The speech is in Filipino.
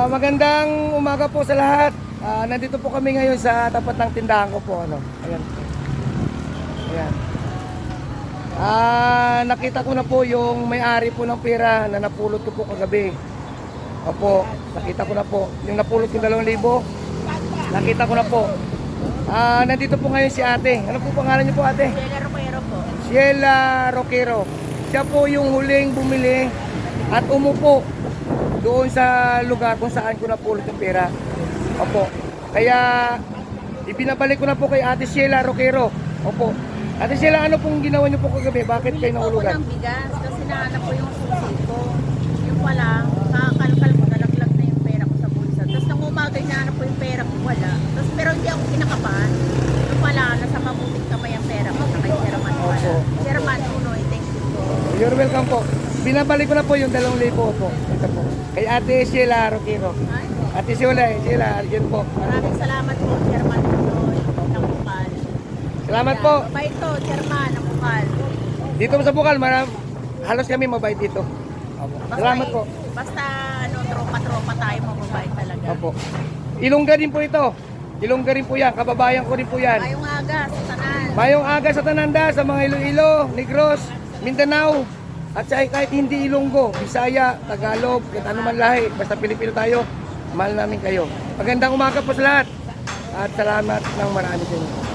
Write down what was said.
Magandang umaga po sa lahat. Nandito po kami ngayon sa tapat ng tindahan ko po. Ayan. Ayan. Nakita ko na po yung may-ari po ng pera na napulot ko po kagabi. Opo, nakita ko na po. Yung napulot ko 2,000, nakita ko na po. Nandito po ngayon si ate. Ano po pangalan niyo po, ate? Sheila Roquero po. Sheila Roquero. Siya po yung huling bumili at umupo doon sa lugar kung saan ko napulot yung pera. Opo. Kaya ibinabalik ko na po kay Ate Sheila Roquero. Opo. Ate Sheila, ano pong ginawa niyo po kagabi? Bakit kayo nahulugan? Bili po ako ng bigas kasi nahanap ko yung susi ko. Yung pala, kakalkal ko, nalaglag na yung pera ko sa bulsa. Tapos nang umaga, hinahanap ko yung pera ko, wala. Tapos pero hindi ako kinakabahan. Yung pala, nasa mabuting kamay ang pera ko. Kay Sir Man wala. Sir Man, Unoy, thank you po. You're welcome po. Binabalik ko na po yung 2,000 po. Ito po. Kay Ate Sheila Roquero. Ay, Ate Sheila, yun po. maraming salamat po, Sir Man Unoy, ng Bukal. Salamat po. Mabait to, Sir Man, ng Bukal. Dito sa Bukal, halos kami mabait dito. Opo. Salamat po. Basta, tropa-tropa tayo, mababait talaga. Opo. Ilongga din po ito. Ilongga rin po yan. Kababayan ko rin po yan. Mayong aga sa tanan. Mayong aga sa Tananda, sa mga Iloilo, Negros, Mindanao, at sa kahit hindi Ilonggo, Bisaya, Tagalog, kahit ano man lahi, basta Pilipino tayo, mahal namin kayo. Magandang umaga po sa lahat at salamat ng marami sa inyo.